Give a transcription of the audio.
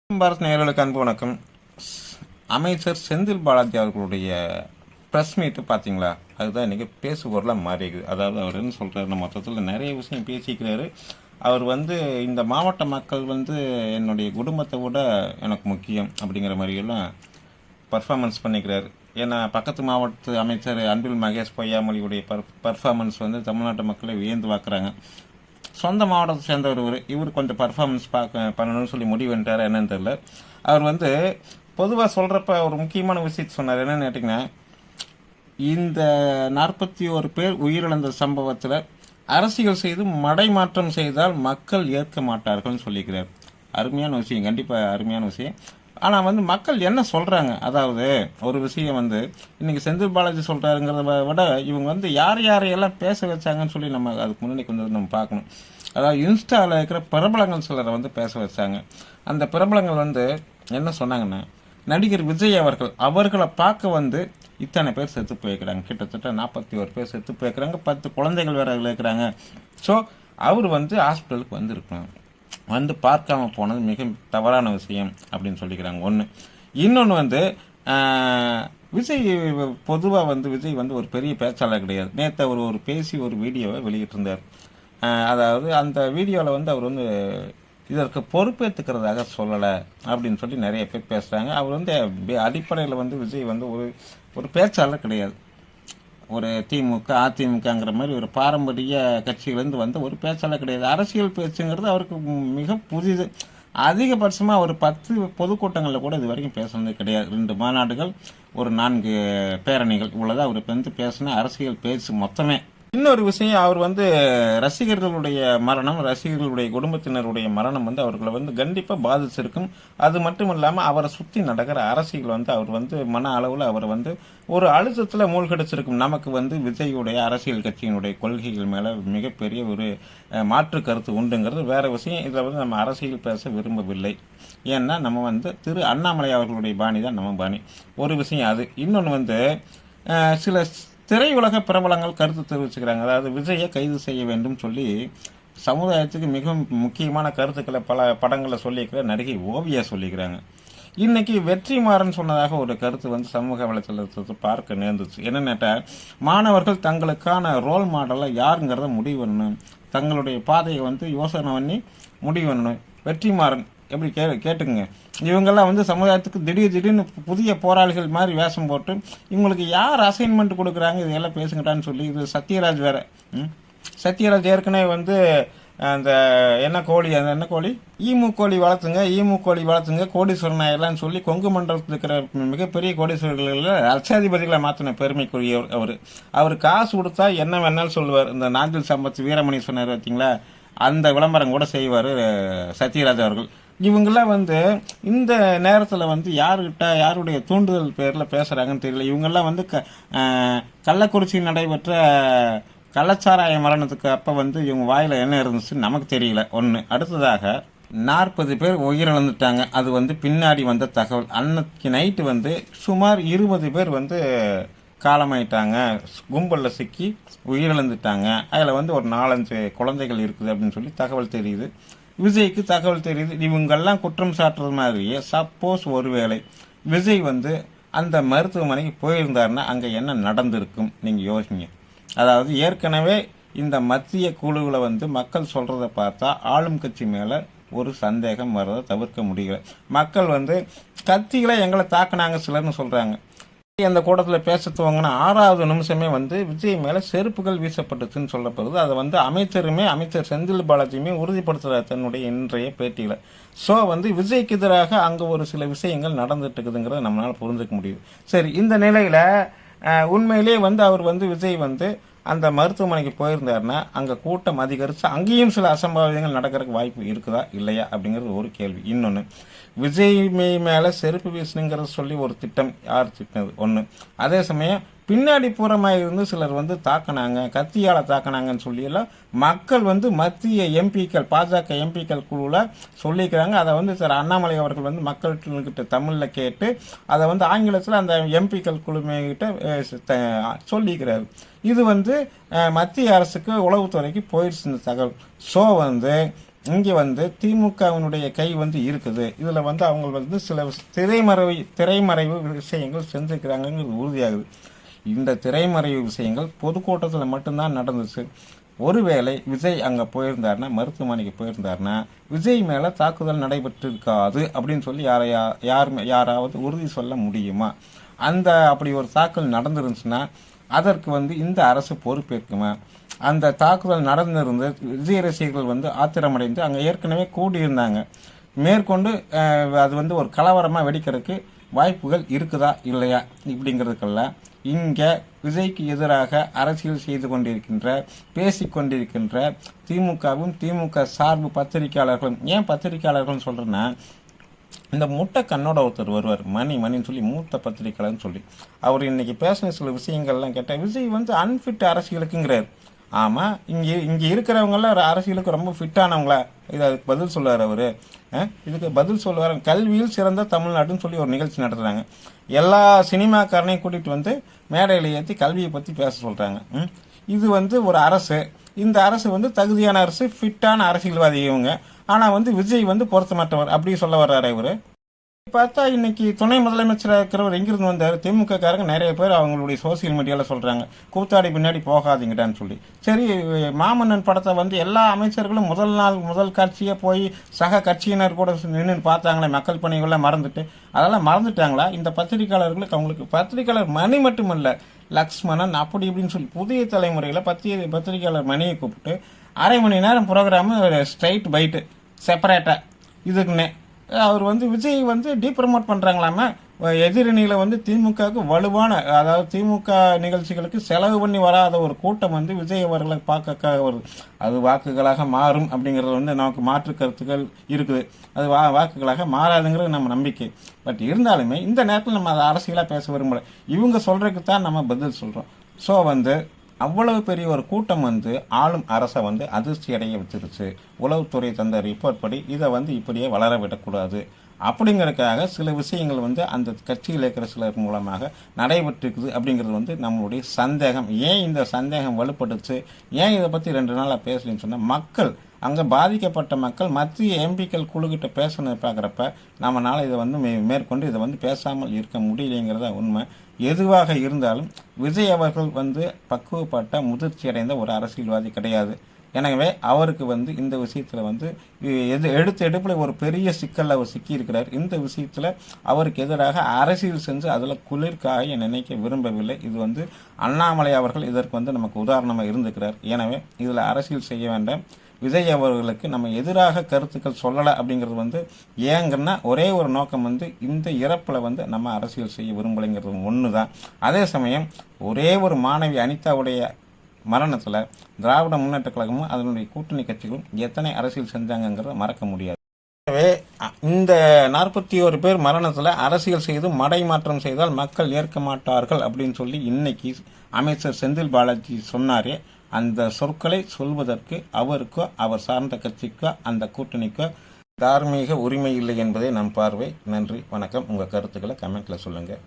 பாரத் நேயர்களுக்கு அன்பு வணக்கம். அமைச்சர் செந்தில் பாலாஜி அவர்களுடைய ப்ரெஸ் மீட்டு பார்த்தீங்களா? அதுதான் இன்றைக்கி பேசுபொருளாக மாறிக்குது. அதாவது அவர் என்ன சொல்கிறாருன்னா, மொத்தத்தில் நிறைய விஷயம் பேசிக்கிறாரு. அவர் இந்த மாவட்ட மக்கள் என்னுடைய குடும்பத்தை விட எனக்கு முக்கியம் அப்படிங்கிற மாதிரியெல்லாம் பர்ஃபார்மன்ஸ் பண்ணிக்கிறாரு. ஏன்னா பக்கத்து மாவட்ட அமைச்சர் அன்பில் மகேஷ் பொய்யாமொழியுடைய பர்ஃபார்மன்ஸ் தமிழ்நாட்டு மக்களை வியந்து பார்க்குறாங்க. சொந்த மாவட்டத்தை சேர்ந்தவர் இவர் கொஞ்சம் பர்ஃபார்மன்ஸ் பண்ணணும்னு சொல்லி முடிவு பண்ணிட்டார். என்னன்னு தெரியல. அவர் பொதுவாக சொல்கிறப்ப ஒரு முக்கியமான விஷயத்தை சொன்னார். என்னன்னு கேட்டிங்கன்னா, இந்த 41 பேர் உயிரிழந்த சம்பவத்தில் அரசியல் செய்து மடைமாற்றம் செய்தால் மக்கள் ஏற்க மாட்டார்கள்னு சொல்லிக்கிறார். அருமையான விஷயம், கண்டிப்பாக அருமையான விஷயம். ஆனால் மக்கள் என்ன சொல்கிறாங்க, அதாவது ஒரு விஷயம் இன்றைக்கி செந்தில் பாலாஜி சொல்கிறாருங்கிறத விட இவங்க யாரையெல்லாம் பேச வச்சாங்கன்னு சொல்லி நம்ம அதுக்கு முன்னாடி கொஞ்சம் நம்ம பார்க்கணும். அதாவது இன்ஸ்டாவில் இருக்கிற பிரபலங்கள் சிலரை பேச வச்சாங்க. அந்த பிரபலங்கள் என்ன சொன்னாங்கன்னா, நடிகர் விஜய் அவர்களை பார்க்க இத்தனை பேர் செத்து போயிருக்கிறாங்க, கிட்டத்தட்ட 41 பேர் செத்து போயிருக்கிறாங்க, 10 குழந்தைகள் வேற இருக்கிறாங்க. ஸோ அவர் ஹாஸ்பிட்டலுக்கு இருக்கணும், பார்க்காம போனது மிக தவறான விஷயம் அப்படின்னு சொல்லிக்கிறாங்க. ஒன்று. இன்னொன்று விஜய் பொதுவாக விஜய் ஒரு பெரிய பேச்சாளர் கிடையாது. நேற்று அவர் பேசி ஒரு வீடியோவை வெளியிட்டிருந்தார். அதாவது அந்த வீடியோவில் அவர் இதற்கு பொறுப்பேற்றுக்கிறதாக சொல்லலை அப்படின்னு சொல்லி நிறைய பேர் பேசுகிறாங்க. அவர் அடிப்படையில் விஜய் ஒரு பேச்சாளர் கிடையாது. ஒரு திமுக அதிமுகங்கிற மாதிரி ஒரு பாரம்பரிய கட்சியிலேருந்து ஒரு பேச்சாளர் கிடையாது. அரசியல் பேச்சுங்கிறது அவருக்கு மிக புதிது. அதிகபட்சமாக ஒரு 10 பொதுக்கூட்டங்களில் கூட இது வரைக்கும் பேசுனது கிடையாது. 2 மாநாடுகள், ஒரு 4 பேரணிகள், இவ்வளோதான் அவர் பேசின அரசியல் பேச்சு மொத்தமே. இன்னொரு விஷயம், அவர் ரசிகர்களுடைய மரணம், ரசிகர்களுடைய குடும்பத்தினருடைய மரணம் அவர்களை கண்டிப்பாக பாதிச்சிருக்கும். அது மட்டும் இல்லாமல் அவரை சுற்றி நடக்கிற அரசியல் அவர் மன அளவில் அவர் ஒரு அழுத்தத்தில் மூழ்கடிச்சிருக்கும். நமக்கு விஜயுடைய அரசியல் கட்சியினுடைய கொள்கைகள் மேலே மிகப்பெரிய ஒரு மாற்று கருத்து உண்டுங்கிறது வேற விஷயம். இதில் நம்ம அரசியல் பேச விரும்பவில்லை. ஏன்னா நம்ம திரு அண்ணாமலை அவர்களுடைய பாணி தான் நம்ம பாணி. ஒரு விஷயம் அது. இன்னொன்று சில திரையுலக பிரபலங்கள் கருத்து தெரிவிச்சுக்கிறாங்க. அதாவது விஜயை கைது செய்ய வேண்டும் சொல்லி சமுதாயத்துக்கு மிக முக்கியமான கருத்துக்களை பல படங்களில் சொல்லியிருக்கிற நடிகை ஓவியா சொல்லிக்கிறாங்க. இன்னைக்கு வெற்றிமாறன் சொன்னதாக ஒரு கருத்து சமூக வலைத்தளத்தை பார்க்க நேர்ந்துச்சு. என்னென்னா, மாணவர்கள் தங்களுக்கான ரோல் மாடலை யாருங்கிறத முடிவு பண்ணணும், தங்களுடைய பாதையை யோசனை பண்ணி முடிவு பண்ணணும். வெற்றிமாறன் எப்படி கேட்டுக்குங்க. இவங்கெல்லாம் சமுதாயத்துக்கு திடீர்னு புதிய போராளிகள் மாதிரி வேஷம் போட்டு இவங்களுக்கு யார் அசைன்மெண்ட் கொடுக்குறாங்க இதெல்லாம் பேசுங்கட்டான்னு சொல்லி, இது சத்யராஜ் வேற. சத்யராஜ் ஏற்கனவே அந்த என்ன கோழி ஈமு கோழி வளர்த்துங்க கோடீஸ்வரன் ஆயிரலான்னு சொல்லி கொங்கு மண்டலத்தில் இருக்கிற மிகப்பெரிய கோடீஸ்வரர்களில் லட்சாதிபதிகளை மாற்றின பெருமைக்குரிய அவர் காசு கொடுத்தா என்ன வேணாலும் சொல்லுவார். இந்த நாஞ்சில் சம்பத் வீரமணி சொன்னார் பார்த்தீங்களா, அந்த விளம்பரம் கூட செய்வார் சத்யராஜ் அவர்கள். இவங்கெல்லாம் இந்த நேரத்தில் யாருடைய தூண்டுதல் பேரில் பேசுகிறாங்கன்னு தெரியல. இவங்கெல்லாம் கள்ளக்குறிச்சியில் நடைபெற்ற கள்ளச்சாராய மரணத்துக்கு அப்போ இவங்க வாயில் என்ன இருந்துச்சுன்னு நமக்கு தெரியல. ஒன்று. அடுத்ததாக 40 பேர் உயிரிழந்துட்டாங்க. அது பின்னாடி வந்த தகவல். அன்னைக்கு நைட்டு சுமார் 20 பேர் காலமாயிட்டாங்க, கும்பலில் சிக்கி உயிரிழந்துட்டாங்க. அதில் ஒரு 4-5 குழந்தைகள் இருக்குது அப்படின்னு சொல்லி தகவல் தெரியுது. விஜய்க்கு தகவல் தெரியுது. இவங்கெல்லாம் குற்றம் சாட்டுறது மாதிரியே சப்போஸ் ஒருவேளை விஜய் அந்த மருத்துவமனைக்கு போயிருந்தாருன்னா அங்கே என்ன நடந்திருக்கும் நீங்கள் யோசிங்க. அதாவது ஏற்கனவே இந்த மத்திய குழுவில் மக்கள் சொல்கிறத பார்த்தா ஆளும் கட்சி மேலே ஒரு சந்தேகம் வர்றதை தவிர்க்க முடியல. மக்கள் கத்திகளை எங்களை தாக்குனாங்க சிலர்னு சொல்கிறாங்க. அந்த கூட்டத்தில் பேச துவங்கின 6வது நிமிஷமே விஜய் மேலே செருப்புகள் வீசப்பட்டுச்சுன்னு சொல்லப்படுது. அதை அமைச்சர் செந்தில் பாலாஜியுமே உறுதிப்படுத்துகிறார் தன்னுடைய இன்றைய பேட்டியில். ஸோ விஜய்க்கு எதிராக அங்கே ஒரு சில விஷயங்கள் நடந்துட்டு இருக்குதுங்கிறத நம்மளால் புரிஞ்சுக்க முடியுது. சரி, இந்த நிலையில் உண்மையிலே அவர் விஜய் அந்த மருத்துவமனைக்கு போயிருந்தாருன்னா அங்கே கூட்டம் அதிகரித்து அங்கேயும் சில அசம்பாவிதங்கள் நடக்கிறதுக்கு வாய்ப்பு இருக்குதா இல்லையா அப்படிங்கிறது ஒரு கேள்வி. இன்னொன்று, விஜய் மேலே செருப்பு வீசணுங்கிறத சொல்லி ஒரு திட்டம் யார் திட்டினது ஒன்று. அதே சமயம் பின்னாடி புறமாக இருந்து சிலர் தாக்கினாங்க, கத்தியால் தாக்கினாங்கன்னு சொல்லியெல்லாம் மக்கள் மத்திய எம்பிக்கள், பாஜக எம்பிக்கள் குழுவில் சொல்லிக்கிறாங்க. அதை சார் அண்ணாமலை அவர்கள் மக்கள்கிட்ட தமிழில் கேட்டு அதை ஆங்கிலத்தில் அந்த எம்பிக்கள் குழுமைகிட்ட சொல்லிக்கிறாரு. இது மத்திய அரசுக்கு உளவுத்துறைக்கு போயிடுச்சு இந்த தகவல். ஸோ இங்கே வந்து திமுகவினுடைய கை வந்து இருக்குது. இதில் வந்து அவங்க வந்து சில திரைமறைவு விஷயங்கள் செஞ்சுக்கிறாங்கிறது உறுதியாகுது. இந்த திரைமறைவு விஷயங்கள் பொதுக்கூட்டத்தில் மட்டும்தான் நடந்துச்சு. ஒருவேளை விஜய் அங்கே போயிருந்தாருன்னா, மருத்துவமனைக்கு போயிருந்தாருன்னா, விஜய் மேலே தாக்குதல் நடைபெற்றிருக்காது அப்படின்னு சொல்லி யாராவது உறுதி சொல்ல முடியுமா? அப்படி ஒரு தாக்குதல் நடந்துருந்துச்சுன்னா அதற்கு வந்து இந்த அரசு பொறுப்பேற்குமா? அந்த தாக்குதல் நடந்திருந்து விஜய் ரசிகர்கள் வந்து ஆத்திரமடைந்து அங்கே ஏற்கனவே கூடியிருந்தாங்க. மேற்கொண்டு அது வந்து ஒரு கலவரமாக வெடிக்கிறதுக்கு வாய்ப்புகள் இருக்குதா இல்லையா இப்படிங்கிறதுக்கெல்லாம் இங்கே விஜய்க்கு எதிராக அரசியல் செய்து கொண்டிருக்கின்ற பேசிக்கொண்டிருக்கின்ற திமுகவும் திமுக சார்பு பத்திரிகையாளர்களும், ஏன் பத்திரிகையாளர்கள்னு சொல்கிறேன்னா, இந்த முட்டை கண்ணோட ஒருத்தர் வருவார், மணின்னு சொல்லி, மூத்த பத்திரிகையாளர்னு சொல்லி. அவர் இன்னைக்கு பேசின சில விஷயங்கள்லாம் கேட்டால் விஜய் வந்து அன்ஃபிட் அரசியலுக்குங்கிறார். ஆமாம், இங்கே இருக்கிறவங்களாம் அரசியலுக்கு ரொம்ப ஃபிட்டானவங்களா? அதுக்கு பதில் சொல்லுவார் அவர். இதுக்கு பதில் சொல்லுவார். கல்வியில் சிறந்த தமிழ்நாடுன்னு சொல்லி ஒரு நிகழ்ச்சி நடத்துகிறாங்க. எல்லா சினிமாக்காரனையும் கூட்டிகிட்டு வந்து மேடையில் ஏற்றி கல்வியை பற்றி பேச சொல்கிறாங்க. இது வந்து ஒரு அரசு. இந்த அரசு வந்து தகுதியான அரசு, ஃபிட்டான அரசியல்வாதி இவங்க. ஆனால் வந்து விஜய் வந்து பொருத்தமற்றவர் அப்படி சொல்ல வர்றாரு இவர். பார்த்தா இன்னைக்கு துணை முதலமைச்சராக இருக்கிறவர் எங்கிருந்து வந்தார்? திமுக காரங்க நிறைய பேர் அவங்களுடைய சோசியல் மீடியாவில் சொல்கிறாங்க, கூத்தாடி பின்னாடி போகாதீங்கடான்னு சொல்லி. சரி, மாமன்னன் படத்தை வந்து எல்லா அமைச்சர்களும் முதல் காட்சியே போய் சக கட்சியினர் கூட நின்று பார்த்தாங்களே, மக்கள் பணிகளை மறந்துட்டு, அதெல்லாம் மறந்துட்டாங்களா? இந்த பத்திரிகையாளர்களுக்கு அவங்களுக்கு பத்திரிகையாளர் மணி மட்டுமல்ல, லக்ஷ்மணன் அப்படி இப்படின்னு சொல்லி புதிய தலைமுறையில் பத்திரிகையாளர் மணியை கூப்பிட்டு அரை மணி நேரம் ப்ரோக்ராமு ஸ்ட்ரைட் பைட்டு செப்பரேட்டாக இதுக்குன்னே அவர் வந்து விஜய் வந்து டீப்ரமோட் பண்ணுறாங்களாம. எதிரணியில் வந்து திமுகவுக்கு வலுவான, அதாவது திமுக நிகழ்ச்சிகளுக்கு செலவு பண்ணி வராத ஒரு கூட்டம் வந்து விஜய் அவர்களை பார்க்க வருது. அது வாக்குகளாக மாறும் அப்படிங்கிறது வந்து நமக்கு மாற்று கருத்துக்கள் இருக்குது. அது வாக்குகளாக மாறாதுங்கிறது நம்ம நம்பிக்கை. பட் இருந்தாலுமே இந்த நேரத்தில் நம்ம அதை அரசியலாக பேச விரும்பலை. இவங்க சொல்கிறதுக்கு தான் நம்ம பதில் சொல்கிறோம். ஸோ வந்து அவ்வளவு பெரிய ஒரு கூட்டம் வந்து ஆளும் அரசை வந்து அதிர்ச்சி அடைய வச்சிருச்சு. உளவுத்துறை தந்த ரிப்போர்ட் படி இதை வந்து இப்படியே வளர விடக்கூடாது அப்படிங்கிறதுக்காக சில விஷயங்கள் வந்து அந்த கட்சியில் இருக்கிற சிலர் மூலமாக நடைபெற்றிருக்குது அப்படிங்கிறது வந்து நம்மளுடைய சந்தேகம். ஏன் இந்த சந்தேகம் வலுப்பட்டுச்சு, ஏன் இதை பற்றி 2 நாளாக பேசலன்னு சொன்னால், மக்கள் அங்கே பாதிக்கப்பட்ட மக்கள் மத்திய எம்பிக்கள் குழுக்கிட்ட பேசணும் பார்க்குறப்ப நம்மளால் இதை வந்து மேற்கொண்டு இதை வந்து பேசாமல் இருக்க முடியலைங்கிறத உண்மை. எதுவாக இருந்தாலும் விஜய் அவர்கள் வந்து பக்குவப்பட்ட முதிர்ச்சி அடைந்த ஒரு அரசியல்வாதி கிடையாது. எனவே அவருக்கு வந்து இந்த விஷயத்தில் வந்து எடுப்பில் ஒரு பெரிய சிக்கலில் அவர் சிக்கியிருக்கிறார். இந்த விஷயத்தில் அவருக்கு எதிராக அரசியல் செஞ்சு அதில் குளிர்காய நினைக்க விரும்பவில்லை. இது வந்து அண்ணாமலை அவர்கள் இதற்கு வந்து நமக்கு உதாரணமாக இருந்துக்கிறார். எனவே இதில் அரசியல் செய்ய வேண்டாம். விஜய் அவர்களுக்கு நம்ம எதிராக கருத்துக்கள் சொல்லலை அப்படிங்கிறது வந்து ஏங்கன்னா ஒரே ஒரு நோக்கம் வந்து இந்த இறப்பில் வந்து நம்ம அரசியல் செய்ய விரும்பலைங்கிறது ஒன்று தான். அதே சமயம் ஒரே ஒரு மாணவி அனிதாவுடைய மரணத்தில் திராவிட முன்னேற்ற கழகமும் அதனுடைய கூட்டணி கட்சிகளும் எத்தனை அரசியல் செஞ்சாங்கிறத மறக்க முடியாது. எனவே இந்த 41 பேர் மரணத்தில் அரசியல் செய்து மடை மாற்றம் செய்தால் மக்கள் ஏற்க மாட்டார்கள் அப்படின்னு சொல்லி இன்னைக்கு அமைச்சர் செந்தில் பாலாஜி சொன்னாரே, அந்த சொற்களை சொல்வதற்கு அவருக்கோ அவர் சார்ந்த கட்சிக்கோ அந்த கூட்டணிக்கோ தார்மீக உரிமை இல்லை என்பதே நம் பார்வை. நன்றி, வணக்கம். உங்கள் கருத்துக்களை கமெண்ட்டில் சொல்லுங்கள்.